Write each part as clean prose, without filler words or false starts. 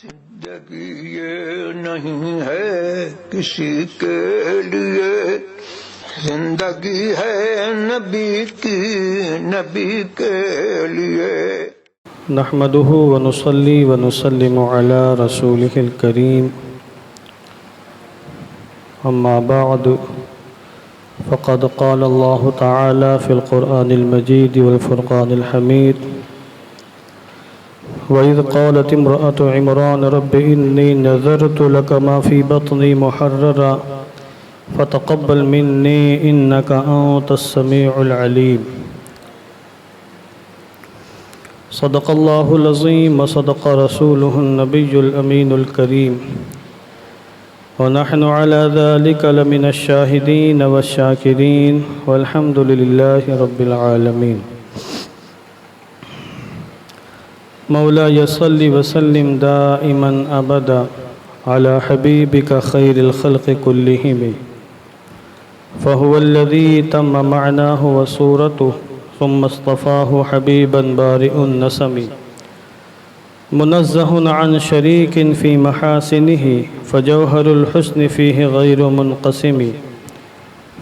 زندگی یہ نہیں ہے کسی کے لیے، زندگی ہے نبی کی، نبی کے لیے۔ نحمده ونصلي ونسلم على رسوله الكريم، أما بعد، فقد قال الله تعالى في القرآن المجيد والفرقان الحميد: وإذ قالت امرأة عمران رب إني نذرت لك ما في بطني محررا فتقبل مني إنك أنت السميع العليم۔ صدق الله العظيم وصدق رسوله النبي الأمين الكريم، ونحن على ذلك لمن الشاهدين والشاكرين، والحمد لله رب العالمين۔ مولاي صل وسلم دائما أبدا على حبيبك خير الخلق كلهم، فهو الذي تم معناه وصورته ثم اصطفاه حبيبا بارئ النسم، منزه عن شريك في محاسنه فجوهر الحسن فيه غير منقسم،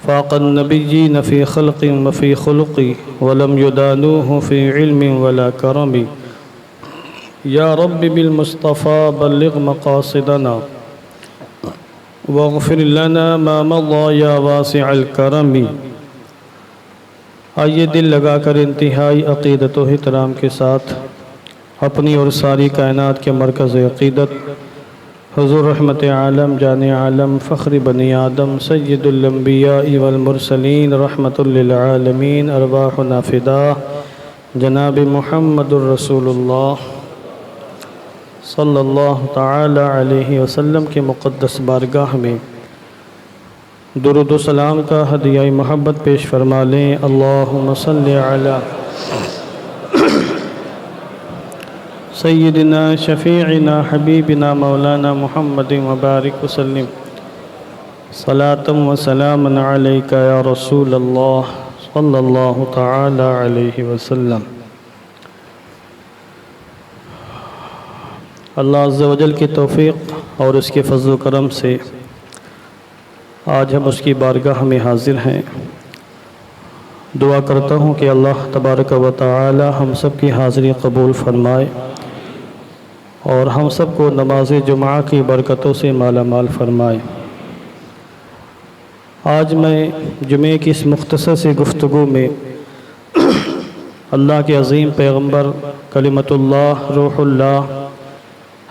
فاق النبيين في خلق وفي خلق ولم يدانوه في علم ولا كرم، یا رب بالمصطفى بلغ مقاصدنا واغفر لنا ما مضى یا واسع الکرم۔ آئیے دل لگا کر انتہائی عقیدت و احترام کے ساتھ اپنی اور ساری کائنات کے مرکز عقیدت حضور رحمت عالم جان عالم فخر بنی آدم سید الانبیاء والمرسلین رحمت للعالمین ارواحنا فداہ جناب محمد الرسول اللہ صلی اللہ تعالی علیہ وسلم کے مقدس بارگاہ میں درود و سلام کا ہدیہ محبت پیش فرما لیں۔ اللہم صلی علی سیدنا شفیعنا حبیبنا مولانا محمد وبارک وسلم صلاۃ و سلام علیک یا رسول اللہ صلی اللہ تعالی علیہ وسلم۔ اللہ عز و جل کی توفیق اور اس کے فضل و کرم سے آج ہم اس کی بارگاہ میں حاضر ہیں۔ دعا کرتا ہوں کہ اللہ تبارک و تعالی ہم سب کی حاضری قبول فرمائے اور ہم سب کو نماز جمعہ کی برکتوں سے مالا مال فرمائے۔ آج میں جمعے کی اس مختصر سی گفتگو میں اللہ کے عظیم پیغمبر کلمت اللہ روح اللہ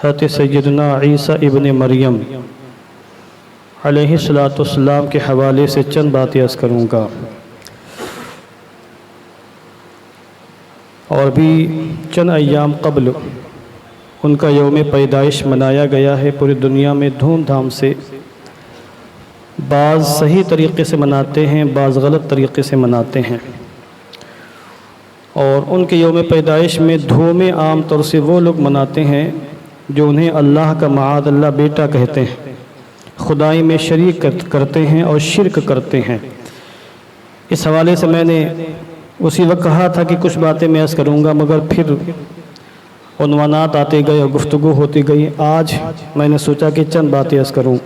حضرت سیدنا عیسیٰ ابن مریم علیہ السلام کے حوالے سے چند باتیں عرض کروں گا، اور بھی چند ایام قبل ان کا یوم پیدائش منایا گیا ہے پوری دنیا میں دھوم دھام سے۔ بعض صحیح طریقے سے مناتے ہیں، بعض غلط طریقے سے مناتے ہیں، اور ان کے یوم پیدائش میں دھومیں عام طور سے وہ لوگ مناتے ہیں جو انہیں اللہ کا معاذ اللہ بیٹا کہتے ہیں، خدائی میں شریک کرتے ہیں اور شرک کرتے ہیں۔ اس حوالے سے میں نے اسی وقت کہا تھا کہ کچھ باتیں میں عرض کروں گا، مگر پھر عنوانات آتے گئے اور گفتگو ہوتی گئی۔ آج میں نے سوچا کہ چند باتیں عرض کروں۔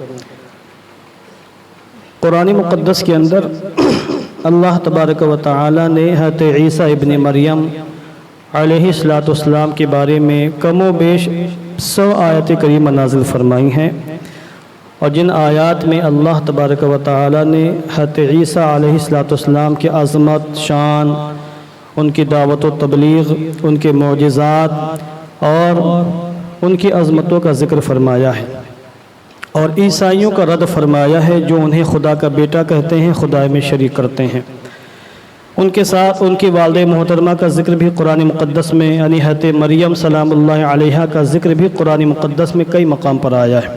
قرآن مقدس کے اندر اللہ تبارک و تعالی نے حضرت عیسیٰ ابن مریم علیہ السلام کے بارے میں کم و بیش 100 آیات کریمہ نازل فرمائی ہیں، اور جن آیات میں اللہ تبارک و تعالی نے حضرت عیسیٰ علیہ السلام کی عظمت، شان، ان کی دعوت و تبلیغ، ان کے معجزات اور ان کی عظمتوں کا ذکر فرمایا ہے، اور عیسائیوں کا رد فرمایا ہے جو انہیں خدا کا بیٹا کہتے ہیں، خدا میں شریک کرتے ہیں۔ ان کے ساتھ ان کی والدہ محترمہ کا ذکر بھی قرآن مقدس میں، یعنی حضرت مریم سلام اللہ علیہا کا ذکر بھی قرآن مقدس میں کئی مقام پر آیا ہے۔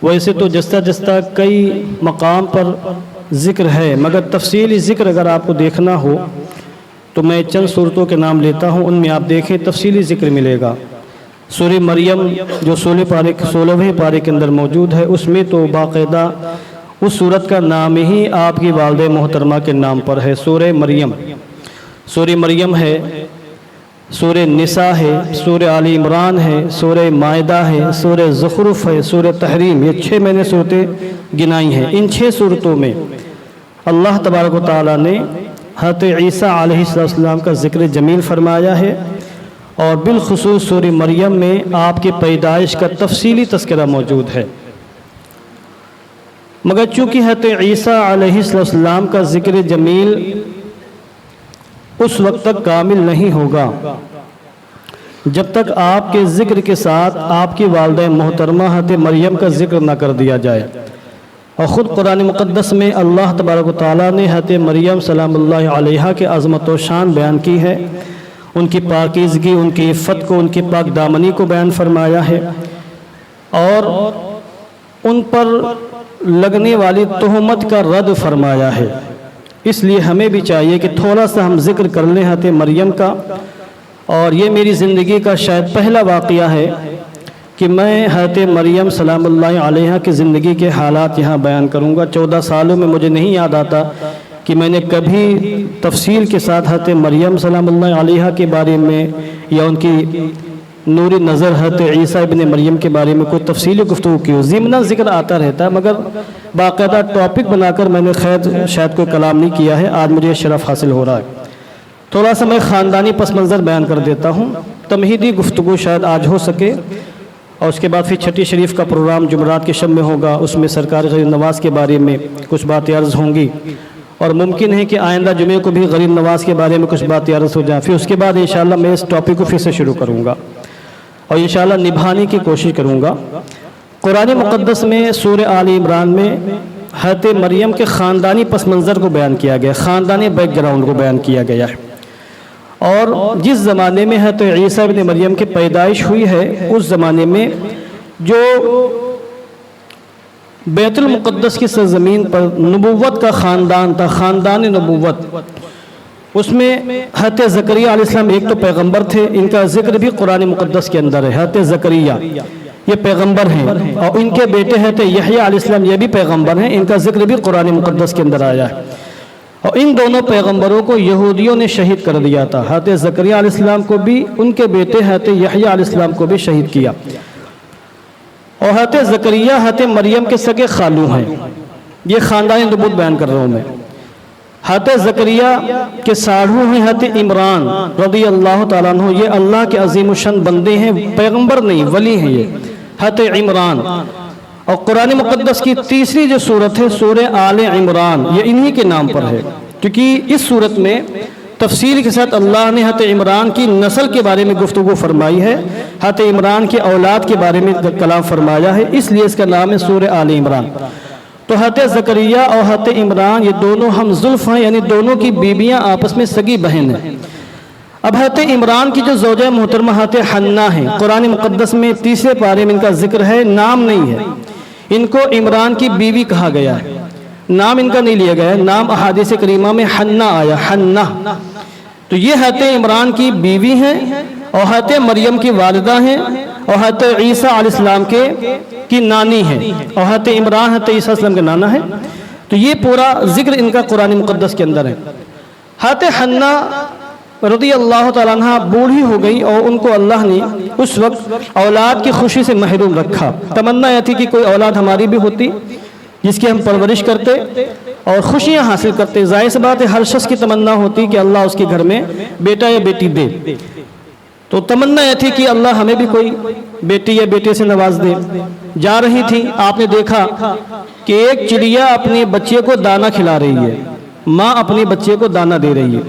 ویسے تو جستا کئی مقام پر ذکر ہے، مگر تفصیلی ذکر اگر آپ کو دیکھنا ہو تو میں چند صورتوں کے نام لیتا ہوں، ان میں آپ دیکھیں تفصیلی ذکر ملے گا۔ سورہ مریم جو 16ویں پارے کے اندر موجود ہے، اس میں تو باقاعدہ اس سورت کا نام ہی آپ کی والدہ محترمہ کے نام پر ہے، سورہ مریم۔ سورہ مریم ہے سورہ نساء ہے، سورہ آل عمران ہے، سورہ مائدہ ہے، سورہ زخرف ہے، سورہ تحریم، یہ 6 میں نے صورتیں گنائی ہیں۔ ان 6 صورتوں میں اللہ تبارک و تعالیٰ نے حضرت عیسیٰ علیہ السلام کا ذکر جمیل فرمایا ہے، اور بالخصوص سورہ مریم میں آپ کی پیدائش کا تفصیلی تذکرہ موجود ہے۔ مگر چونکہ حضرت عیسیٰ علیہ السلام کا ذکر جمیل اس وقت تک کامل نہیں ہوگا جب تک آپ کے ذکر کے ساتھ آپ کی والدہ محترمہ حضرت مریم کا ذکر نہ کر دیا جائے۔ اور خود قرآن مقدس میں اللہ تبارک و تعالیٰ نے حضرت مریم سلام اللہ علیہا کے عظمت و شان بیان کی ہے، ان کی پاکیزگی، ان کی عفت کو، ان کی پاک دامنی کو بیان فرمایا ہے، اور ان پر لگنے والی تہمت کا رد فرمایا ہے۔ اس لیے ہمیں بھی چاہیے کہ تھوڑا سا ہم ذکر کر لیں حضرت مریم کا۔ اور یہ میری زندگی کا شاید پہلا واقعہ ہے کہ میں حضرت مریم سلام اللہ علیہا کی زندگی کے حالات یہاں بیان کروں گا۔ 14 سالوں میں مجھے نہیں یاد آتا کہ میں نے کبھی تفصیل کے ساتھ حضرت مریم سلام اللہ علیہا کے بارے میں یا ان کی نوری نظر حضرت عیسیٰ ابن مریم کے بارے میں کوئی تفصیلی گفتگو کی ہو۔ ضمناً ذکر آتا رہتا ہے، مگر باقاعدہ ٹاپک بنا کر میں نے شاید کوئی کلام نہیں کیا ہے۔ آج مجھے شرف حاصل ہو رہا ہے۔ تھوڑا سا میں خاندانی پس منظر بیان کر دیتا ہوں، تمہیدی گفتگو شاید آج ہو سکے، اور اس کے بعد پھر چھٹی شریف کا پروگرام جمعرات کے شب میں ہوگا، اس میں سرکار غریب نواز کے بارے میں کچھ باتیں عرض ہوں گی، اور ممکن ہے کہ آئندہ جمعے کو بھی غریب نواز کے بارے میں کچھ باتیں عرض ہو جائیں۔ پھر اس کے بعد انشاءاللہ میں اس ٹاپک کو پھر سے شروع کروں گا اور انشاءاللہ نبھانے کی کوشش کروں گا۔ قرآن مقدس میں سورہ آل عمران میں حضرت مریم کے خاندانی پس منظر کو بیان کیا گیا، خاندانی بیک گراؤنڈ کو بیان کیا گیا ہے، اور جس زمانے میں حضرت عیسیٰ ابن مریم کی پیدائش ہوئی ہے اس زمانے میں جو بیت المقدس کی سرزمین پر نبوت کا خاندان تھا، خاندان نبوت، اس میں حضرت زکریا علیہ السلام ایک تو پیغمبر تھے، ان کا ذکر بھی قرآن مقدس کے اندر ہے۔ حضرت زکریا یہ پیغمبر ہیں، اور ان کے بیٹے حضرت یحییٰ علیہ السلام یہ بھی پیغمبر ہیں، ان کا ذکر بھی قرآن مقدس کے اندر آیا ہے۔ اور ان دونوں پیغمبروں کو یہودیوں نے شہید کر دیا تھا، حضرت زکریا علیہ السلام کو بھی، ان کے بیٹے حضرت یحییٰ علیہ السلام کو بھی شہید کیا۔ اور حضرت زکریا حضرت مریم کے سگے خالو ہیں، یہ خاندانی نبوت بیان کر رہا ہوں میں۔ حضرت زکریا کے ساڑھو ہیں حضرت عمران رضی اللہ تعالیٰ عنہ، یہ اللہ کے عظیم الشان بندے ہیں، پیغمبر نہیں ولی ہیں یہ حضرت عمران۔ اور قرآن مقدس کی تیسری جو صورت ہے سورہ آل عمران، یہ انہی کے نام پر ہے، کیونکہ اس صورت میں تفصیل کے ساتھ اللہ نے حضرت عمران کی نسل کے بارے میں گفتگو فرمائی ہے، حضرت عمران کی اولاد کے بارے میں کلام فرمایا ہے، اس لیے اس کا نام ہے سورہ آل عمران۔ تو حضرت زکریا اور حضرت عمران یہ دونوں ہم زلف ہیں، یعنی دونوں کی بیویاں آپس میں سگی بہن ہیں۔ اب حضرت عمران کی جو زوجہ محترمہ حضرت حنہ ہیں، قرآن مقدس میں تیسرے پارے میں ان کا ذکر ہے، نام نہیں ہے، ان کو عمران کی بیوی کہا گیا ہے، نام ان کا نہیں لیا گیا ہے، نام احادیث کریمہ میں حنہ آیا، حنہ۔ تو یہ حضرت عمران کی بیوی ہیں اور حضرت مریم کی والدہ ہیں، اور حضرت عیسیٰ علیہ السلام کی نانی ہے، اور حضرت عمران حضرت عیسیٰ علیہ السلام کے نانا ہے۔ تو یہ پورا ذکر ان کا قرآن مقدس کے اندر ہے۔ حضرت حنہ رضی اللہ تعالیٰ عنہ بوڑھی ہو گئی، اور ان کو اللہ نے اس وقت اولاد کی خوشی سے محروم رکھا۔ تمنا یہ تھی کہ کوئی اولاد ہماری بھی ہوتی جس کی ہم پرورش کرتے اور خوشیاں حاصل کرتے۔ ظاہر سی بات ہے ہر شخص کی تمنا ہوتی کہ اللہ اس کے گھر میں بیٹا یا بیٹی دے، تو تمنا یہ تھی کہ اللہ ہمیں بھی کوئی بیٹی یا بیٹے سے نواز دے۔ جا رہی تھی، آپ نے دیکھا کہ ایک چڑیا اپنے بچے کو دانا کھلا رہی ہے، ماں اپنے بچے کو دانا دے رہی ہے،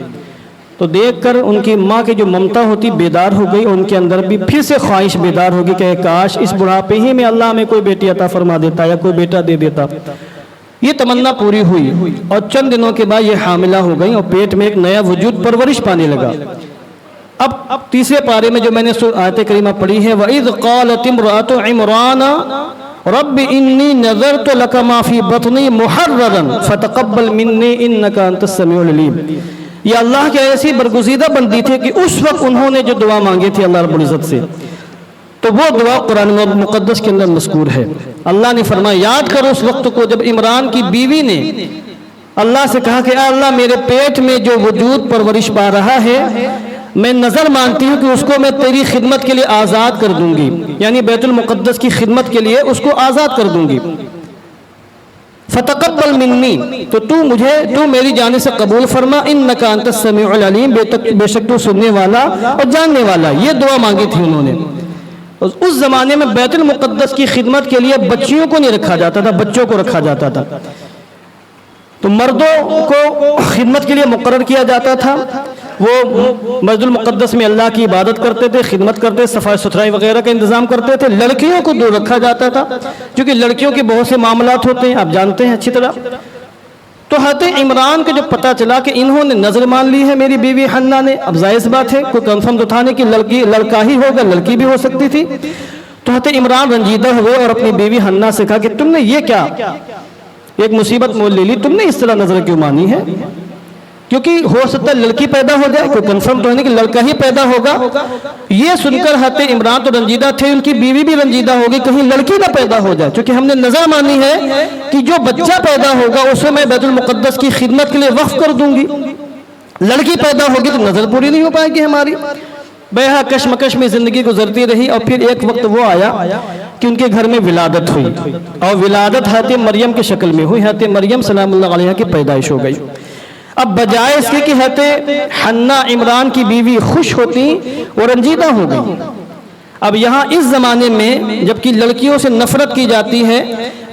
تو دیکھ کر ان کی ماں کی جو ممتا ہوتی بیدار ہو گئی، اور ان کے اندر بھی پھر سے خواہش بیدار ہوگی کہ کاش اس بڑھاپے ہی میں اللہ ہمیں کوئی بیٹی عطا فرما دیتا یا کوئی بیٹا دے دیتا۔ یہ تمنا پوری ہوئی، اور چند دنوں کے بعد یہ حاملہ ہو گئی، اور پیٹ میں ایک نیا وجود پرورش پانے لگا۔ اب تیسرے پارے میں جو میں نے آیت کریمہ پڑھی ہے، وَإِذْ قَالَتِ امْرَأَتُ عِمْرَانَ رَبِّ إِنِّي نَذَرْتُ لَكَ مَا فِي بَطْنِي مُحَرَّرًا فَتَقَبَّلْ مِنِّي إِنَّكَ أَنْتَ السَّمِيعُ الْعَلِيمُ۔ یہ اللہ کے ایسی برگزیدہ بندی تھے کہ اس وقت انہوں نے جو دعا مانگی تھی اللہ رب العزت سے، تو وہ دعا قرآن مقدس کے اندر مذکور ہے۔ اللہ نے فرمایا یاد کرو اس وقت کو جب عمران کی بیوی نے اللہ سے کہا کہ اے اللہ میرے پیٹ میں جو وجود پرورش پا رہا ہے میں نظر مانتی ہوں کہ اس کو میں تیری خدمت کے لیے آزاد کر دوں گی، یعنی بیت المقدس کی خدمت کے لیے اس کو آزاد کر دوں گی۔ فتقبل منی، تو میری جانب سے قبول فرما، انک انت السمیع العلیم، بے شک تو سننے والا اور جاننے والا۔ یہ دعا مانگی تھی انہوں نے۔ اس زمانے میں بیت المقدس کی خدمت کے لیے بچیوں کو نہیں رکھا جاتا تھا، بچوں کو رکھا جاتا تھا۔ تو مردوں کو خدمت کے لیے مقرر کیا جاتا تھا، وہ مسجد المقدس میں اللہ کی عبادت کرتے تھے، خدمت کرتے، صفائی ستھرائی وغیرہ کا انتظام کرتے تھے۔ لڑکیوں کو دور رکھا جاتا تھا، کیونکہ لڑکیوں کے بہت سے معاملات ہوتے ہیں، آپ جانتے ہیں اچھی طرح۔ تو حضرت عمران کو جب پتا چلا کہ انہوں نے نظر مان لی ہے میری بیوی حنا نے، اب ظاہر سی بات ہے کوئی کنفرم تو تھا نہیں کہ لڑکا ہی ہوگا، لڑکی بھی ہو سکتی تھی۔ تو حضرت عمران رنجیدہ ہوئے اور اپنی بیوی حنا سے کہا کہ تم نے یہ کیا ایک مصیبت مول لے لی، تم نے اس طرح نظر کیوں مانی ہے؟ کیونکہ ہو سکتا ہے لڑکی پیدا ہو جائے، کوئی کنفرم تو ہے نہیں کہ لڑکا ہی پیدا ہوگا۔ یہ سن کر حضرت عمران تو رنجیدہ تھے، ان کی بیوی بھی رنجیدہ ہوگی کہیں لڑکی نہ پیدا ہو جائے، کیونکہ ہم نے نظر مانی ہے کہ جو بچہ پیدا ہوگا اسے میں بیت المقدس کی خدمت کے لیے وقف کر دوں گی، لڑکی پیدا ہوگی تو نظر پوری نہیں ہو پائے گی ہماری۔ بہا کشمکش میں زندگی گزرتی رہی، اور پھر ایک وقت وہ آیا کہ ان کے گھر میں ولادت ہوئی، اور ولادت حضرت مریم کی شکل میں ہوئی۔ حضرت مریم سلام اللہ علیہا کی پیدائش ہو گئی۔ اب بجائے اس کے کہ حضرت حنا عمران کی بیوی خوش ہوتی، وہ رنجیدہ ہو گئی۔ اب یہاں اس زمانے میں جبکہ لڑکیوں سے نفرت کی جاتی ہے،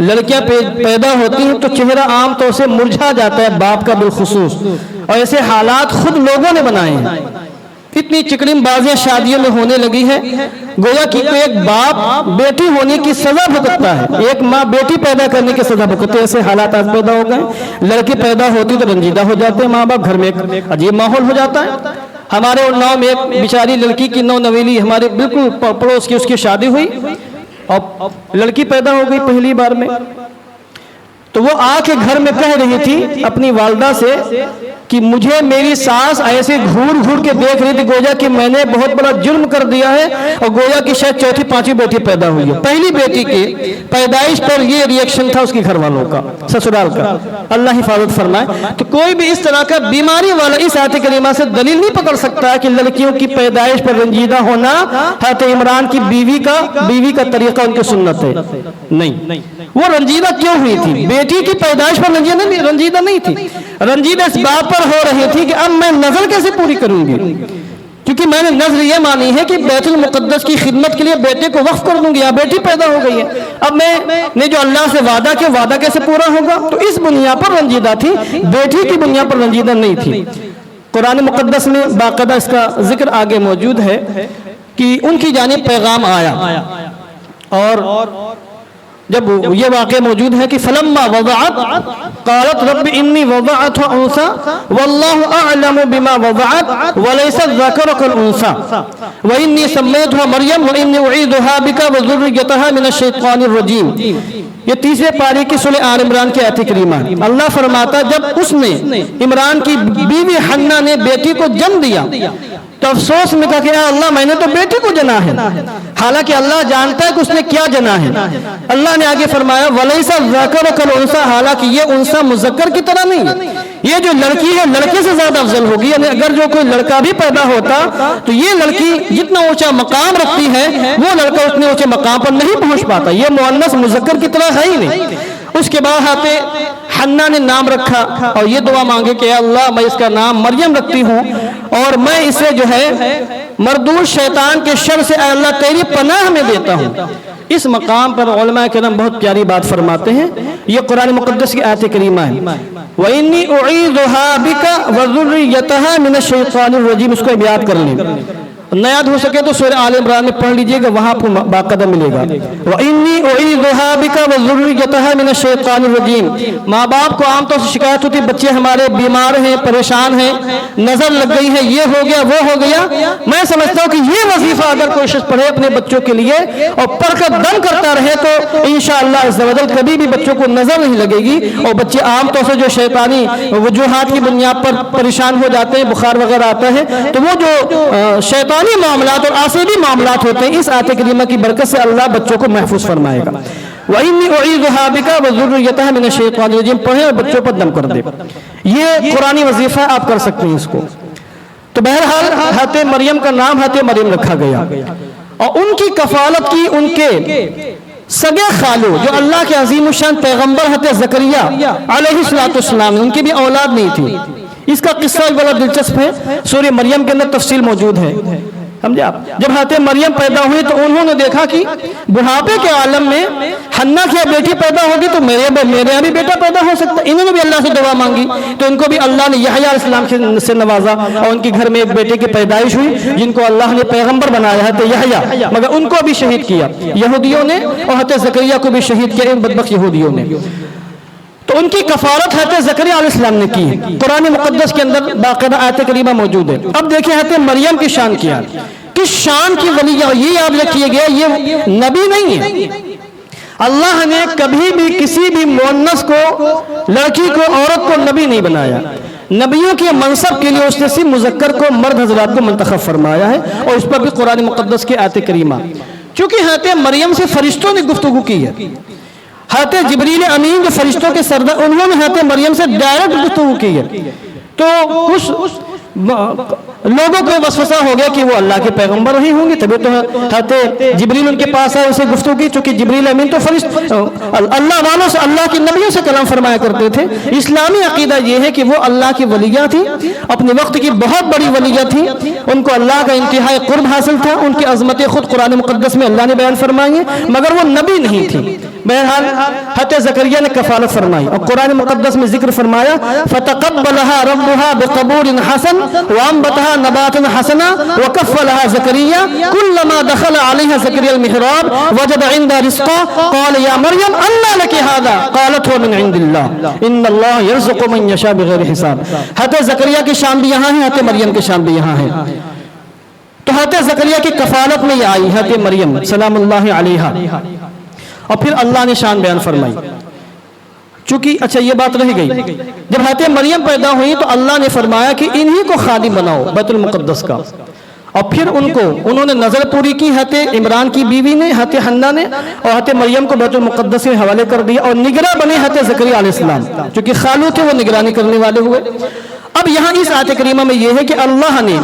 لڑکیاں پیدا ہوتی ہیں تو چہرہ عام طور سے مرجھا جاتا ہے، باپ کا بالخصوص، اور ایسے حالات خود لوگوں نے بنائے ہیں۔ اتنی چکڑم بازیاں شادیوں میں ہونے لگی ہے، گویا کہ ایک باپ بیٹی ہونے کی سزا بھگتتا ہے، ایک ماں بیٹی پیدا کرنے کی سزا بھگتتے، ایسے حالات آج پیدا ہو گئے۔ لڑکی پیدا ہوتی تو رنجیدہ ہو جاتے ہیں ماں باپ، گھر میں ایک عجیب ماحول ہو جاتا ہے۔ ہمارے اناؤ میں ایک بیچاری لڑکی کی نو نویلی ہمارے بالکل پڑوس کی، اس کی شادی ہوئی اور لڑکی پیدا ہو گئی پہلی بار میں، تو وہ آ کے گھر میں کہہ رہی تھی اپنی والدہ سے کہ مجھے میری ساس ایسے گھور گھور کے دیکھ رہی تھی گویا کہ میں نے بہت بڑا جرم کر دیا ہے، اور گویا کہ شاید چوتھی پانچویں بیٹی پیدا ہوئی ہے۔ پہلی بیٹی کی پیدائش پر یہ ریئیکشن تھا اس کے گھر والوں کا، سسرال کا۔ اللہ حفاظت فرمائے۔ تو کوئی بھی اس طرح کا بیماری والا اس آیت کریمہ سے دلیل نہیں پکڑ سکتا کہ لڑکیوں کی پیدائش پر رنجیدہ ہونا حضرت عمران کی بیوی کا طریقہ ان کی سنت ہے، نہیں۔ وہ رنجیدہ کیوں ہوئی تھی؟ بیٹی کی پیدائش پر رنجیدہ نہیں تھی، رنجیدہ اس بات پر ہو رہی تھی کہ اب میں نظر کیسے پوری کروں گی، کیونکہ میں نے نظر یہ مانی ہے کہ بیت المقدس کی خدمت کے لیے بیٹے کو وقف کر دوں گی، بیٹی پیدا ہو گئی ہے، اب میں نے جو اللہ سے وعدہ کیا وعدہ کیسے پورا ہوگا؟ تو اس بنیاد پر رنجیدہ تھی، بیٹی کی بنیاد پر رنجیدہ نہیں تھی۔ قرآن مقدس میں باقاعدہ اس کا ذکر آگے موجود ہے کہ ان کی جانب پیغام آیا، اور جب یہ واقعہ موجود ہے کہ فلما وضعت قالت رب انی وضعتها انثى والله اعلم بما وضعت وليس الذكر كالانثى واني سميتها مريم واني اعيذها بك وذريتها من الشيطان الرجيم۔ یہ تیسرے پارے کی سورہ آل عمران کی آیت کریمہ ہے۔ اللہ فرماتا جب اس نے عمران کی بیوی حنا نے بیٹی کو جنم دیا تو افسوس میں کہا کہ اے اللہ میں نے تو بیٹی کو جنا ہے، حالانکہ اللہ جانتا ہے کہ اس نے کیا جنا ہے۔ اللہ نے آگے فرمایا وَلَيْسَ الذَّكَرُ كَالْأُنثَىٰ، حالانکہ یہ انثیٰ مذکر کی طرح نہیں ہے، یہ جو لڑکی ہے لڑکے سے زیادہ افضل ہوگی، یعنی اگر جو کوئی لڑکا بھی پیدا ہوتا تو یہ لڑکی جتنا اونچا مقام رکھتی ہے وہ لڑکا اتنے اونچے مقام پر نہیں پہنچ پاتا، یہ مؤنث مذکر کی طرح ہے ہی نہیں۔ اس کے بعد حضرت حنا نے نام رکھا اور یہ دعا مانگے کہ اے اللہ میں اس کا نام مریم رکھتی ہوں، اور میں اسے جو ہے مردود شیطان کے شر سے اے اللہ تیری پناہ میں دیتا ہوں۔ اس مقام پر علماء کرام بہت پیاری بات فرماتے ہیں، یہ قرآن مقدس کی آیت کریمہ ہے وَإِنِّي أُعِيذُهَا بِكَ وَذُرِّيَّتَهَا مِنَ الشَّيْطَانِ الرَّجِيمِ، اس کو یاد کر لیں، نہ یاد ہو سکے تو سورہ آل عمران میں پڑھ لیجئے گا، وہاں آپ کو باقاعدہ ملے گا وَإِنِّي أُعِيذُهَا بِكَ وَذُرِّيَّتَهَا مِنَ الشَّيْطَانِ الرَّجِيمِ۔ ماں باپ کو عام طور سے شکایت ہوتی بچے ہمارے بیمار ہیں، پریشان ہیں، نظر لگ گئی ہے، یہ ہو گیا وہ ہو گیا۔ میں سمجھتا ہوں کہ یہ وظیفہ اگر کوئی شخص پڑھے اپنے بچوں کے لیے اور پڑھ کر دم کرتا رہے تو انشاءاللہ عز و جل کبھی بھی بچوں کو نظر نہیں لگے گی، اور بچے عام طور سے جو شیطانی وجوہات کی بنیاد پر پریشان ہو جاتے ہیں، بخار وغیرہ آتا ہے، تو وہ جو شیطانی معاملات اور آسیبی معاملات ہوتے ہیں، اس آیت کریمہ کی برکت سے اللہ بچوں کو محفوظ فرمائے گا۔ وَإِنِّي أُعِيذُهَا بِكَ وَذُرِّيَّتَهَا مِنَ الشَّيْطَانِ الرَّجِيمِ، پڑھیں اور بچوں پر دم کر دیں، یہ قرآنی وظیفہ آپ کر سکتے ہیں اس کو۔ تو بہرحال حضرت مریم کا نام حضرت مریم رکھا گیا، اور ان کی کفالت کی ان کے سگے خالو جو اللہ کے عظیم الشان پیغمبر حضرت زکریا علیہ السلام، ان کی بھی اولاد نہیں تھی۔ اس کا قصہ بڑا دلچسپ ہے، سورہ مریم کے اندر تفصیل موجود ہے، سمجھے آپ؟ جب حضرت مریم پیدا ہوئی تو انہوں نے دیکھا کہ بڑھاپے کے عالم میں حنا کی بیٹی پیدا ہوگی تو میرے یہاں بھی بیٹا پیدا ہو سکتا ہے۔ انہوں نے بھی اللہ سے دعا مانگی تو ان کو بھی اللہ نے یحییٰ علیہ السلام سے نوازا، اور ان کے گھر میں ایک بیٹے کی پیدائش ہوئی جن کو اللہ نے پیغمبر بنایا ہے، یحییٰ، مگر ان کو بھی شہید کیا یہودیوں نے، اور حضرت زکریا کو بھی شہید کیا ان بدبخت یہودیوں نے۔ تو ان کی کفارت حضرت زکریا علیہ السلام نے کی ہے، قرآن مقدس کے اندر باقاعدہ آیت کریمہ موجود ہے۔ اب دیکھیں حضرت مریم کی شان کیا ہے، کس شان کی ولی ہے، یہ یاد رکھیے گیا یہ نبی نہیں ہے۔ اللہ نے کبھی بھی کسی بھی مؤنث کو، لڑکی کو، عورت کو نبی نہیں بنایا۔ نبیوں کے منصب کے لیے اس نے صرف مذکر کو، مرد حضرات کو منتخب فرمایا ہے، اور اس پر بھی قرآن مقدس کی آیت کریمہ۔ چونکہ حضرت مریم سے فرشتوں نے گفتگو کی ہے، حضرت جبریل امین جو فرشتوں کے سردار، انہوں نے حضرت مریم سے ڈائریکٹ گفتگو کی ہے، تو کچھ لوگوں کو وسوسہ ہو گیا کہ وہ اللہ کے پیغمبر ہی ہوں گے، تبھی تو حضرت جبریل ان کے پاس آئے، اسے گفتگو کی، چونکہ جبریل امین تو اللہ والوں سے، اللہ کے نبیوں سے کلام فرمایا کرتے تھے۔ اسلامی عقیدہ یہ ہے کہ وہ اللہ کی ولیہ تھی، اپنے وقت کی بہت بڑی ولیہ تھی، ان کو اللہ کا انتہائی قرب حاصل تھا، ان کی عظمتیں خود قرآن مقدس میں اللہ نے بیان فرمائی ہیں، مگر وہ نبی نہیں تھی۔ بہرحال حضرت زکریا نے کفالت فرمائی، اور قرآن مقدس میں ذکر فرمایا فَتَقَبَّلَهَا رَبُّهَا بِقَبُولٍ حَسَنٍ وَأَنبَتَهَا نَبَاتًا حَسَنًا وَكَفَّلَهَا زَكَرِيَّا كُلَّمَا دَخَلَ عَلَيْهَا زَكَرِيَّا الْمِحْرَابَ وَجَدَ عِندَهَا رِزْقًا قَالَ يَا مَرْيَمُ أَنَّىٰ لَكِ هَٰذَا قَالَتْ هُوَ مِنْ عِندِ اللَّهِ إِنَّ اللَّهَ يَرْزُقُ مَن يَشَاءُ بِغَيْرِ حِسَابٍ۔ حضرت زکریا کی شان بھی یہاں ہے، حضرت مریم کی شان بھی یہاں ہے۔ تو حضرت زکریا کی کفالت میں یہ آئی حضرت مریم سلام اللہ علیہا، اور پھر اللہ نے شان بیان فرمائی۔ چونکہ اچھا یہ بات رہ گئی، جب حضرت مریم پیدا ہوئی تو اللہ نے فرمایا کہ انہی کو خادم بناؤ بیت المقدس کا، اور پھر انہوں نے نظر پوری کی، حضرت عمران کی بیوی نے، حضرت حنا نے، اور حضرت مریم کو بیت المقدس کے حوالے کر دیا، اور نگراں بنے حضرت زکریا علیہ السلام، چونکہ خالو تھے وہ نگرانی کرنے والے ہوئے۔ اب یہاں اس آیت کریمہ میں یہ ہے کہ اللہ نے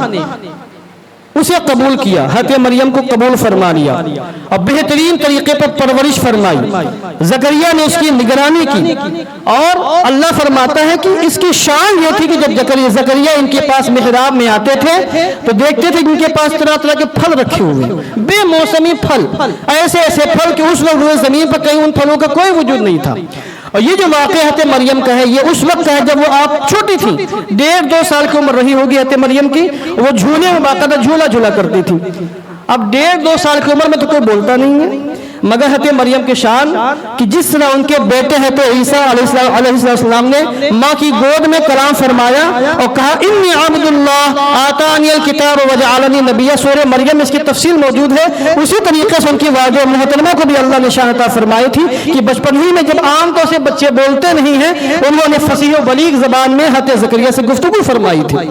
اسے قبول کیا، حضرت مریم کو قبول فرما لیا، اور بہترین طریقے پر پرورش فرمائی، زکریا نے اس کی نگرانی کی، اور اللہ فرماتا ہے کہ اس کی شان یہ تھی کہ جب زکریا ان کے پاس محراب میں آتے تھے تو دیکھتے تھے کہ ان کے پاس طرح طرح کے پھل رکھے ہوئے، بے موسمی پھل، ایسے ایسے پھل کہ اس وقت روئے زمین پر کہیں ان پھلوں کا کوئی وجود نہیں تھا۔ اور یہ جو واقعہ حضرت مریم کا ہے یہ اس وقت کا ہے جب وہ آپ چھوٹی تھی، 1.5-2 سال کی عمر رہی ہوگی حضرت مریم کی، وہ جھولے میں باقاعدہ جھولا کرتی تھی۔ اب 1.5-2 سال کی عمر میں تو کوئی بولتا نہیں ہے، مگر حضرت مریم کے شان کہ جس طرح ان کے بیٹے حضرت عیسیٰ علیہ السلام نے ماں کی گود میں کلام فرمایا اور کہا انی عبد اللہ آتانی الکتاب وجعلنی نبیہ، سورہ مریم میں اس کی تفصیل موجود ہے۔ اسی طریقے سے ان کی والدہ محترمہ کو بھی اللہ نے شان عطا فرمائی تھی کہ بچپن ہی میں جب عام طور سے بچے بولتے نہیں ہیں، انہوں نے فصیح و بلیغ زبان میں حضرت زکریا سے گفتگو فرمائی تھی۔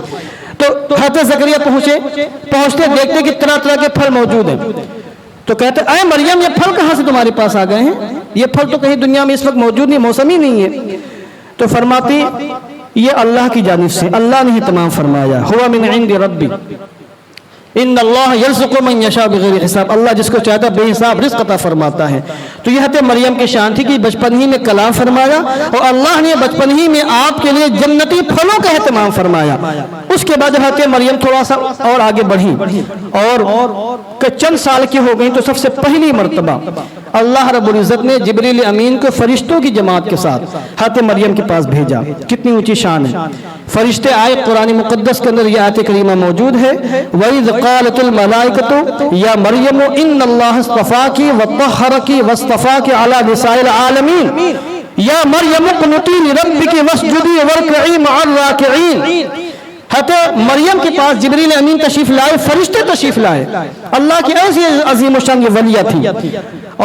تو حضرت زکریا پہنچتے دیکھتے کہ طرح طرح کے پھل موجود ہیں، تو کہتے اے مریم یہ پھل کہاں سے تمہارے پاس آ گئے ہیں؟ یہ پھل تو کہیں دنیا میں اس وقت موجود نہیں، موسم ہی نہیں ہے۔ تو فرماتی یہ اللہ کی جانب سے، اللہ نے ہی تمام فرمایا، ہوا من عند ربی ان اللہ یرزق من یشاء بغیر حساب، اللہ جس کو چاہتا ہے بے حساب رزق عطا فرماتا ہے۔ تو یہ حضرت مریم کی شان تھی کہ بچپن ہی میں کلام فرمایا، اور اللہ نے بچپن ہی میں آپ کے لیے جنتی پھلوں کا اہتمام فرمایا۔ اس کے بعد حضرت مریم تھوڑا سا اور آگے بڑھی اور چند سال کی ہو گئی تو سب سے پہلی مرتبہ اللہ رب العزت نے جبریل امین کو فرشتوں کی جماعت کے ساتھ حضرت مریم کے پاس بھیجا۔ کتنی اونچی شان ہے، فرشتے آئے، قرآن مقدس کے اندر یہ آیت کریمہ موجود ہے وَإِذْ قَالَتِ الْمَلَائِكَةُ يَا مَرْيَمُ إِنَّ اللَّهَ اصْطَفَاكِ وَطَهَّرَكِ وَاصْطَفَاكِ عَلَى نِسَاءِ الْعَالَمِينَ يَا مَرْيَمُ اقْنُتِي لِرَبِّكِ وَاسْجُدِي وَارْكَعِي مَعَ الرَّاكِعِينَ۔ حضرت مریم کے پاس جبریل امین تشریف لائے، فرشتے تشریف لائے، اللہ کی ایسی عظیم و شان ولیہ تھی،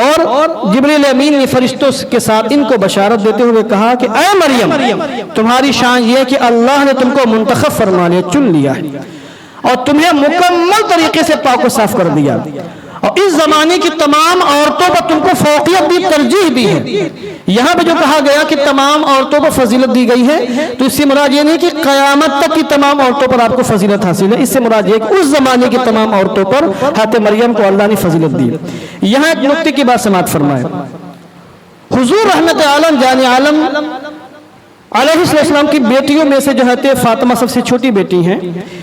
اور جبریل امین نے فرشتوں کے ساتھ ان کو بشارت دیتے ہوئے کہا کہ اے مریم تمہاری شان یہ ہے کہ اللہ نے تم کو منتخب فرما لیا، چن لیا ہے، اور تمہیں مکمل طریقے سے پاک و صاف کر دیا، اور اس زمانے کی تمام عورتوں پر تم کو فوقیت دی، ترجیح دی ہے۔ یہاں پہ جو کہا گیا کہ تمام عورتوں پر فضیلت دی گئی ہے تو اس سے مراد یہ نہیں کہ قیامت تک کی تمام عورتوں پر آپ کو فضیلت حاصل ہے، اس سے مراد یہ کہ اس زمانے کی تمام عورتوں پر حضرت مریم کو اللہ نے فضیلت دی۔ یہاں ایک نقطے کی بات سماعت فرمائے، حضور رحمت عالم جان عالم علیہ السلام کی بیٹیوں میں سے جو ہے فاطمہ سب سے چھوٹی بیٹی ہیں،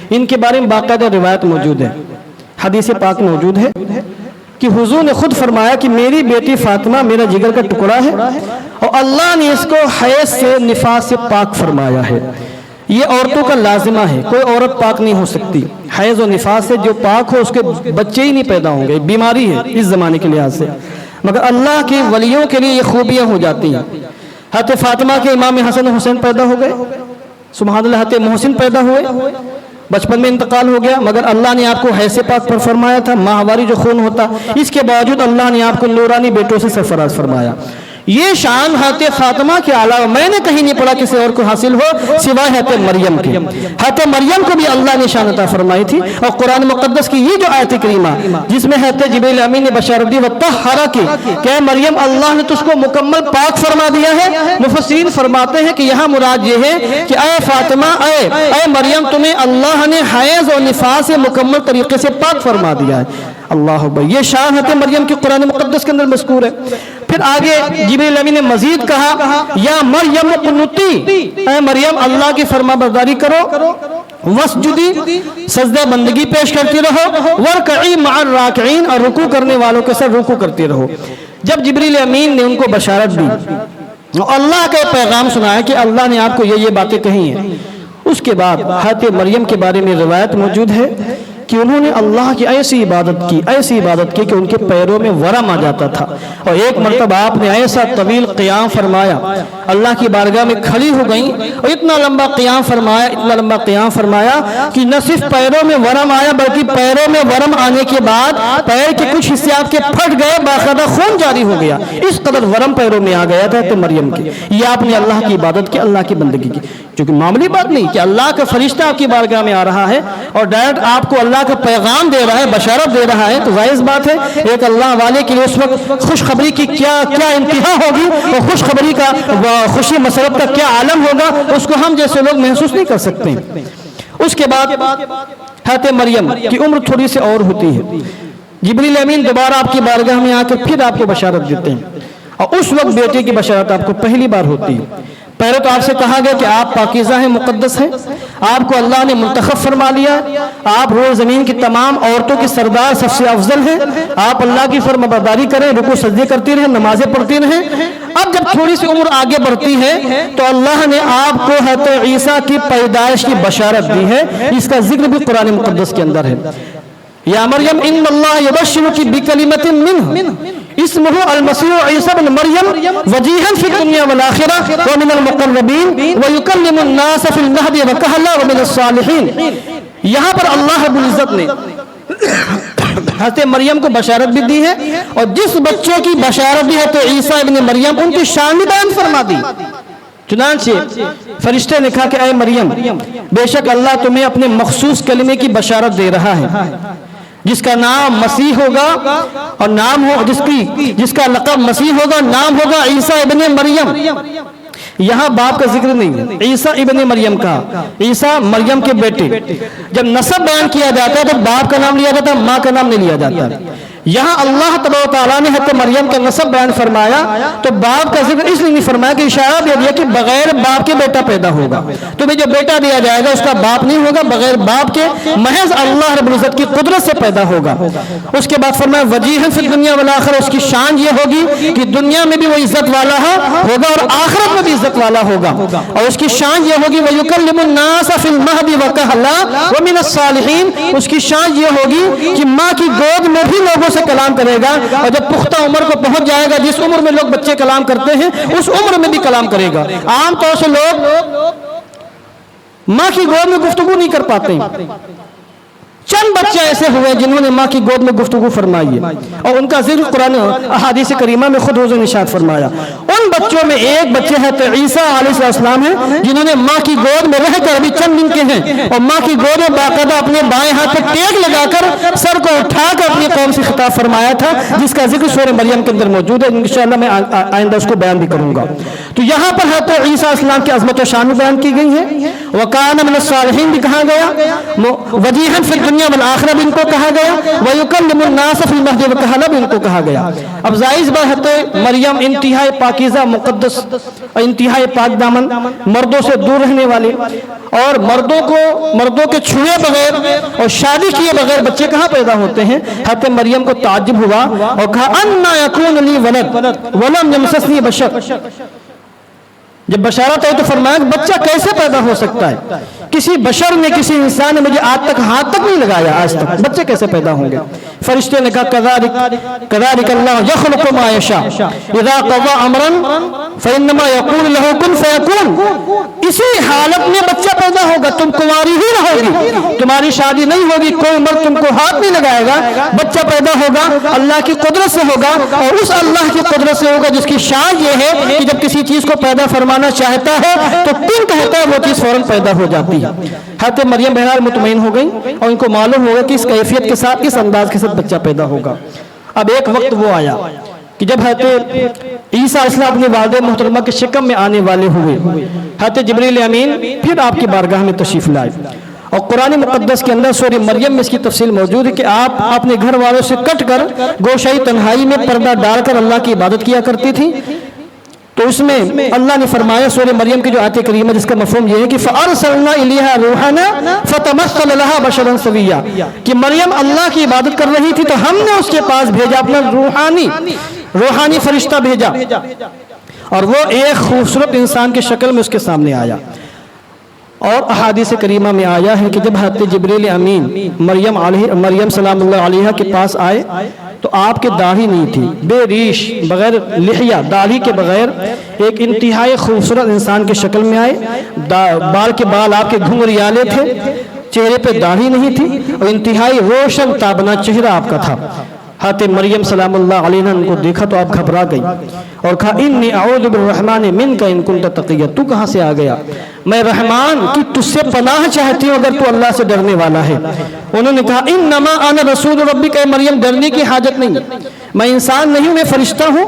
ان کے بارے میں باقاعدہ روایت موجود ہے، حدیث پاک موجود ہے کہ حضور نے خود فرمایا کہ میری بیٹی فاطمہ میرا جگر کا ٹکڑا ہے اور اللہ نے اس کو حیض سے نفاس سے پاک فرمایا ہے۔ یہ عورتوں کا لازمہ ہے، کوئی عورت پاک نہیں ہو سکتی، حیض و نفاس سے جو پاک ہو اس کے بچے ہی نہیں پیدا ہوں گے، بیماری ہے اس زمانے کے لحاظ سے، مگر اللہ کے ولیوں کے لیے یہ خوبیاں ہو جاتی ہیں۔ حضرت فاطمہ کے امام حسن و حسین پیدا ہو گئے، سبحان اللہ، حضرت محسن پیدا ہوئے، بچپن میں انتقال ہو گیا، مگر اللہ نے آپ کو حیض پاک پر فرمایا تھا، ماہواری جو خون ہوتا، اس کے باوجود اللہ نے آپ کو نورانی بیٹوں سے سرفراز فرمایا۔ یہ شان حضرت فاطمہ کے علاوہ میں نے کہیں نہیں پڑھا کسی اور کو حاصل ہو سوائے حضرت مریم کے۔ حضرت مریم کو بھی اللہ نے شان عطا فرمائی تھی، اور قرآن مقدس کی یہ جو آیت کریمہ جس میں حضرت جبریل امین نے بشارت دی وطہرہ کی کہ اے مریم اللہ نے تجھ کو مکمل پاک فرما دیا ہے، مفسرین فرماتے ہیں کہ یہاں مراد یہ ہے کہ اے فاطمہ، اے مریم، تمہیں اللہ نے حیض اور نفاس سے مکمل طریقے سے پاک فرما دیا ہے۔ اللہ اکبر، یہ شان حضرت مریم کی قرآن مقدس کے اندر مذکور ہے۔ پھر آگے جبریل امین نے مزید کہا یا مریم قنوتی، اے مریم اللہ کی فرما برداری کرو، وسجدی، سجدہ بندگی پیش کرتی رہو، ورکعی مع الراکعین، اور رکوع کرنے والوں کے ساتھ رکوع کرتی رہو۔ جب جبریل امین نے ان کو بشارت دی، اللہ کا پیغام سنایا کہ اللہ نے آپ کو یہ باتیں کہی ہیں، اس کے بعد حضرت مریم کے بارے میں روایت موجود ہے کہ انہوں نے اللہ کی ایسی عبادت کی کہ ان کے پیروں میں ورم آ جاتا تھا، اور ایک مرتبہ آپ نے ایسا طویل قیام فرمایا، اللہ کی بارگاہ میں کھڑی ہو گئیں اور اتنا لمبا قیام فرمایا کہ نہ صرف پیروں میں ورم آیا بلکہ پیروں میں ورم آنے کے بعد پیر کے کچھ حصے آپ کے پھٹ گئے، باقاعدہ خون جاری ہو گیا، اس قدر ورم پیروں میں آ گیا تھا تو مریم کی۔ یہ آپ نے اللہ کی عبادت کی، اللہ کی بندگی کی، کیونکہ معمولی بات نہیں کہ اللہ کا فرشتہ آپ کی بارگاہ میں آ رہا ہے اور ڈائریکٹ آپ کو اللہ کا پیغام دے رہا ہے، بشارت دے رہا ہے، تو ظاہر بات ہے ایک اللہ والے کے لیے اس وقت خوشخبری کی کیا انتہا ہوگی، اور خوشخبری کا خوشی مسرت کا کیا عالم ہوگا، اس کو ہم جیسے لوگ محسوس نہیں کر سکتے۔ اس کے بعد حضرت مریم کی عمر تھوڑی سی اور ہوتی ہے، جبریل امین دوبارہ آپ کی بارگاہ میں آ کر پھر آپ کو بشارت دیتے ہیں، اور اس وقت بیٹے کی بشارت آپ کو پہلی بار ہوتی ہے۔ پہلے تو آپ سے کہا گیا کہ آپ پاکیزہ ہیں، مقدس ہیں، آپ کو اللہ نے منتخب فرما لیا، آپ روئے زمین کی تمام عورتوں کی سردار سب سے افضل ہیں، آپ اللہ کی فرما برداری کریں، رکوع سجدے کرتی رہیں، نمازیں پڑھتی رہیں۔ اب جب تھوڑی سی عمر آگے بڑھتی ہے تو اللہ نے آپ کو حضرت عیسیٰ کی پیدائش کی بشارت دی ہے، اس کا ذکر بھی قرآن مقدس کے اندر ہے۔ یا مریم ان اللہ یبشرکی بکلمۃ منہ اسمہ المسیح عیسیٰ بن مریم وجیہا فی الدنیا والآخرہ ومن المقربین ویکلم الناس فی المہد وکہلا ومن الصالحین۔ یہاں پر اللہ رب العزت نے حضرت مریم کو بشارت بھی دی ہے، اور جس بچوں کی بشارت دی ہے تو عیسیٰ ابن مریم، ان کی شان بھی بیان فرما دی۔ چنانچہ فرشتے نے کہا کہ اے مریم، بے شک اللہ تمہیں اپنے مخصوص کلمے کی بشارت دے رہا ہے، جس کا نام مسیح ہوگا، اور نام ہو جس کا لقب مسیح ہوگا، نام ہوگا عیسیٰ ابن مریم۔ یہاں باپ کا ذکر نہیں ہے، عیسیٰ ابن مریم کا، عیسیٰ مریم کے بیٹے۔ جب نسب بیان کیا جاتا ہے تو باپ کا نام لیا جاتا ہے، ماں کا نام نہیں لیا جاتا۔ یہاں اللہ تبارک و تعالیٰ نے حضرت مریم کا نسب بیان فرمایا تو باپ کا ذکر اس لیے نہیں فرمایا کہ اشارہ دے دیا کہ بغیر باپ کے بیٹا پیدا ہوگا، تمہیں جو بیٹا دیا جائے گا اس کا باپ نہیں ہوگا، بغیر باپ کے محض اللہ رب العزت کی قدرت سے پیدا ہوگا۔ اس کے بعد فرمایا وجیہا فی الدنیا والآخرہ، اس کی شان یہ ہوگی کہ دنیا میں بھی وہ عزت والا ہوگا اور آخرت میں بھی عزت والا ہوگا، اور اس کی شان یہ ہوگی وَيُكَلِّمُ النَّاسَ فِي الْمَهْدِ وَكَهْلًا وَمِنَ الصَّالِحِينَ، اس کی شان یہ ہوگی کہ ماں کی گود میں بھی لوگوں سے کلام کرے گا، اور جب پختہ عمر کو پہنچ جائے گا، جس عمر میں لوگ بچے کلام کرتے ہیں اس عمر میں بھی کلام کرے گا۔ عام طور سے لوگ ماں کی گود میں گفتگو نہیں کر پاتے، چند بچے ایسے ہوئے جنہوں نے ماں کی گود میں گفتگو فرمائی ہے، اور ان کا ذکر قرآن احادیث کریمہ میں خود حضور نے ارشاد فرمایا۔ ان ان بچوں میں ایک بچے حضرت عیسیٰ علیہ السلام ہیں جنہوں نے ماں کی گود میں رہ کر ابھی چند دن کے ہیں اور ماں کی گود میں باقاعدہ اپنے بائیں ہاتھ پہ ٹیک لگا کر سر کو اٹھا کر اپنی قوم سے خطاب فرمایا تھا، جس کا ذکر سورہ مریم کے اندر موجود ہے، انشاءاللہ میں آئندہ اس کو بیان بھی کروں گا۔ تو یہاں پر حضرت عیسیٰ علیہ السلام کی عظمت و شان بیان کی گئی ہے، وَكَانَ مِنَ الصَّالِحِينَ بھی کہا گیا، وَجِيهًا فِي الدُّنْيَا وَالْآخِرَةِ بھی ان کو کہا گیا، وَيُكَلِّمُ النَّاسَ فِي الْمَهْدِ وَكَهْلًا بھی ان کو کہا گیا۔ اب ظاہر بات حضرت مریم انتہائی پاکیزہ مقدس اور انتہائی پاک دامن، مردوں سے دور رہنے والی، اور مردوں کے چھوئے بغیر اور شادی کیے بغیر بچے کہاں پیدا ہوتے ہیں؟ حضرت مریم کو تعجب ہوا اور کہا اَنَّا يَكُونُ لِي وَلَدٌ وَلَمْ يَمْسَسْنِي بَشَرٌ۔ جب بشارت ہے تو فرمایا کہ بچہ کیسے پیدا ہو سکتا ہے؟ کسی بشر نے، کسی انسان نے مجھے آج تک ہاتھ تک نہیں لگایا، آج تک بچے کیسے پیدا ہوں گے؟ فرشتے نے کہا كَذَلِكَ اللَّهُ يَخْلُقُ مَا يَشَاءُ إِذَا قَضَى أَمْرًا فَإِنَّمَا يَقُولُ لَهُ كُن فَيَكُونُ۔ اسی حالت میں بچہ پیدا ہوگا، تم کنواری ہی رہو گی، تمہاری شادی نہیں ہوگی، کوئی مرد تم کو ہاتھ نہیں لگائے گا، بچہ پیدا ہوگا اللہ کی قدرت سے ہوگا، اور اس اللہ کی قدرت سے ہوگا جس کی شان یہ ہے کہ جب کسی چیز کو پیدا فرمانا چاہتا ہے تو کن کہتا ہے وہ چیز فوراً پیدا ہو جاتی ہے۔ حضرت مریم بہرحال مطمئن ہو گئی اور ان کو معلوم ہوگا کہ اس کیفیت کے ساتھ، اس انداز کے ساتھ بچہ پیدا ہوگا۔ اب ایک وقت وہ آیا کہ جب حضرت عیسیٰ علیہ السلام اپنی والدہ محترمہ کے شکم میں آنے والے ہوئے، حضرت جبریل امین پھر آپ کی بارگاہ میں تشریف لائے، اور قرآن مقدس کے اندر سورہ مریم میں اس کی تفصیل موجود ہے کہ آپ اپنے گھر والوں سے کٹ کر گوشائی تنہائی میں پردہ ڈال کر اللہ کی عبادت کیا کرتی تھی۔ تو اس میں اللہ نے فرمایا سورہ مریم کی جو آیت کریمہ جس کا مفہوم یہ ہے کہ فَأَرْسَلْنَا إِلَيْهَا رُوحَنَا فَتَمَثَّلَ لَهَا بَشَرًا سَوِيًّا، کہ مریم اللہ کی عبادت کر رہی تھی تو ہم نے اس کے پاس بھیجا اپنا روحانی فرشتہ بھیجا، اور وہ ایک خوبصورت انسان کی شکل میں اس کے سامنے آیا۔ اور احادیث کریمہ میں آیا ہے کہ جب حضرت جبریل امین مریم سلام اللہ علیہ کے پاس آئے تو آپ کے داڑھی نہیں تھی، بے ریش، بغیر لحیہ، داڑھی کے بغیر ایک انتہائی خوبصورت انسان کی شکل میں آئے، بال آپ کے گھنگریالے تھے، چہرے پہ داڑھی نہیں تھی، اور انتہائی روشن تابنا چہرہ آپ کا تھا۔ حضرت مریم سلام اللہ علیہ نے ان کو دیکھا تو آپ گھبرا گئی اور کہا انی اعوذ بالرحمن منک ان کنت تقیا، تو کہاں سے آ گیا؟ میں رحمان کی تجھ سے پناہ چاہتی ہوں اگر تو اللہ سے ڈرنے والا ہے۔ انہوں نے کہا انما انا رسول ربک، اے مریم ڈرنے کی حاجت نہیں، میں انسان نہیں ہوں، میں فرشتہ ہوں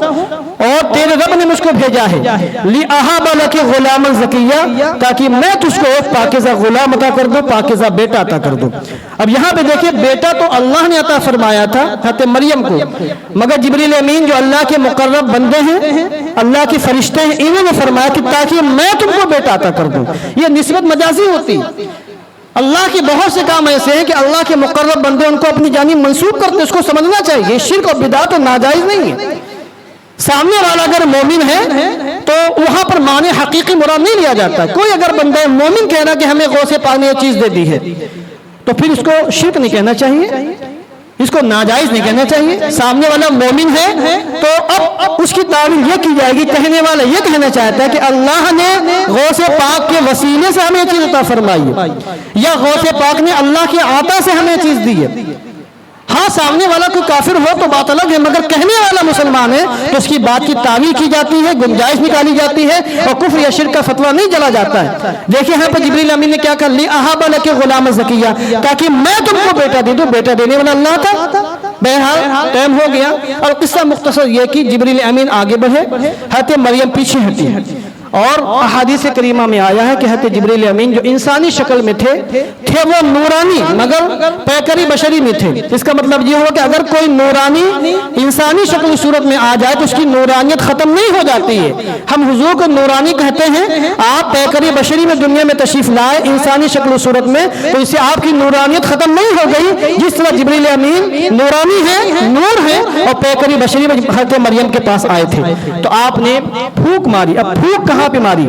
اور تیرے رب نے مجھ کو بھیجا ہے لِأَهَبَ لَكَ غُلَامًا زَكِيًّا، تاکہ میں تجھ کو ایک پاکیزہ غلام عطا کر دوں، پاکیزہ بیٹا عطا کر دوں۔ اب یہاں پہ دیکھیں بیٹا تو اللہ نے عطا فرمایا تھا حضرت مریم کو، مگر جبریل امین جو اللہ کے مقرب بندے ہیں، اللہ کے فرشتے ہیں، انہوں نے فرمایا کہ تاکہ میں تم کو بیٹا عطا کر دوں۔ یہ نسبت مجازی ہوتی، اللہ کے بہت سے کام ایسے ہیں کہ اللہ کے مقرب بندے ان کو اپنی جانب منسوب کرتے، اس کو سمجھنا چاہیے، شرک اور بدعت اور ناجائز نہیں ہے۔ سامنے والا اگر مومن ہے تو وہاں پر معنی حقیقی مراد نہیں لیا جاتا۔ کوئی اگر بندہ مومن کہنا کہ ہمیں غوث پاک نے یہ چیز دے دی ہے تو پھر اس کو شرک نہیں کہنا چاہیے، اس کو ناجائز نہیں کہنا چاہیے۔ سامنے والا مومن ہے تو اب اس کی تعبیر یہ کی جائے گی، کہنے والا یہ کہنا چاہتا ہے کہ اللہ نے غوث پاک کے وسیلے سے ہمیں چیز عطا فرمائی ہے، یا غوث پاک نے اللہ کی عطا سے ہمیں چیز دی ہے۔ ہاں سامنے والا کوئی کافر ہو تو بات الگ ہے، مگر کہنے والا مسلمان ہے تو اس کی بات کی تعویل کی جاتی ہے، گنجائش نکالی جاتی ہے، اور کفر یا شرک کا فتویٰ نہیں جلا جاتا ہے۔ دیکھیں یہاں پر جبریل امین نے کیا کہا لِأَهَبَ لَكَ غُلَامًا زَكِيًّا، تاکہ میں تم کو بیٹا دے دوں، بیٹا دینے والا اللہ تھا۔ بہرحال ٹائم ہو گیا اور قصہ مختصر یہ کہ جبریل امین آگے بڑھے، حضرت مریم پیچھے ہٹی، اور احادیث کریمہ میں آیا ہے کہ حضرت جبریل امین جو انسانی شکل میں تھے وہ نورانی مگر پیکری بشری میں تھے۔ اس کا مطلب یہ ہوا کہ اگر کوئی نورانی انسانی شکل صورت میں آ جائے تو اس کی نورانیت ختم نہیں ہو جاتی ہے۔ ہم حضور کو نورانی کہتے ہیں، آپ پیکری بشری میں دنیا میں تشریف لائے انسانی شکل صورت میں تو اس سے آپ کی نورانیت ختم نہیں ہو گئی۔ جس طرح جبریل امین نورانی ہے، نور ہے، اور پیکری بشری میں حضرت مریم کے پاس آئے تھے تو آپ نے پھونک ماری۔ اب پھونک کہاں پہ ماری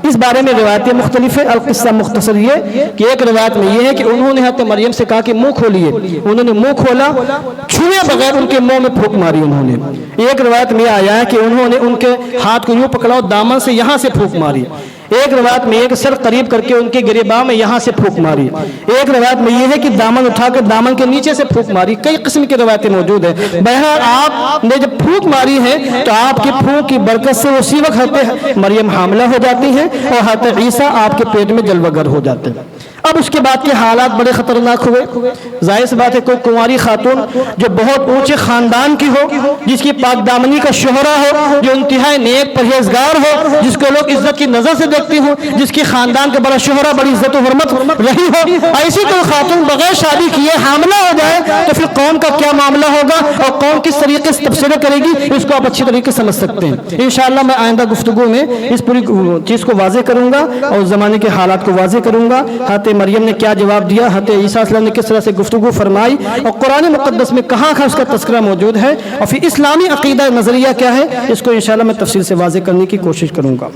اس بارے میں روایتیں مختلف ہیں، اور قصہ مختصر یہ کہ ایک روایت میں یہ ہے کہ انہوں نے حضرت مریم سے کہا کہ منہ کھولیے، انہوں نے منہ کھولا، چھوئے بغیر ان کے منہ میں پھونک ماری انہوں نے۔ ایک روایت میں آیا ہے کہ انہوں نے ان کے ہاتھ کو یوں پکڑا اور دامن سے یہاں سے پھونک ماری۔ ایک روایت میں یہ کہ سر قریب کر کے ان کے گریباں میں یہاں سے پھونک ماری، ایک روایت میں یہ ہے کہ دامن اٹھا کر دامن کے نیچے سے پھونک ماری، کئی قسم کی روایتیں موجود ہیں۔ بہرحال آپ نے جب پھونک ماری ہے تو آپ کی پھونک کی برکت سے اسی وقت حضرت مریم حاملہ ہو جاتی ہیں اور حضرت عیسیٰ آپ کے پیٹ میں جلوہ گر ہو جاتے ہیں۔ اب اس کے بعد کے حالات بڑے خطرناک ہوئے۔ ظاہر سی بات ہے کوئی کنواری خاتون جو بہت اونچے خاندان کی ہو، جس کی پاک دامنی کا شہرہ ہو، جو انتہائی نیک پرہیزگار ہو، جس کو لوگ عزت کی نظر سے دیکھتی ہوں، جس کی خاندان کا بڑا شہرہ، بڑی عزت و حرمت رہی ہو، ایسی کوئی خاتون بغیر شادی کیے حاملہ ہو جائے تو پھر قوم کا کیا معاملہ ہوگا اور قوم کس طریقے سے تبصرہ کرے گی، اس کو آپ اچھی طریقے سے سمجھ سکتے ہیں۔ انشاءاللہ میں آئندہ گفتگو میں اس پوری چیز کو واضح کروں گا اور زمانے کے حالات کو واضح کروں گا۔ حضرت مریم نے کیا جواب دیا، حضرت عیسیٰ علیہ السلام نے کس طرح سے گفتگو فرمائی اور قرآن مقدس میں کہاں اس کا تذکرہ موجود ہے اور پھر اسلامی عقیدہ نظریہ کیا ہے، اس کو انشاءاللہ میں تفصیل سے واضح کرنے کی کوشش کروں گا۔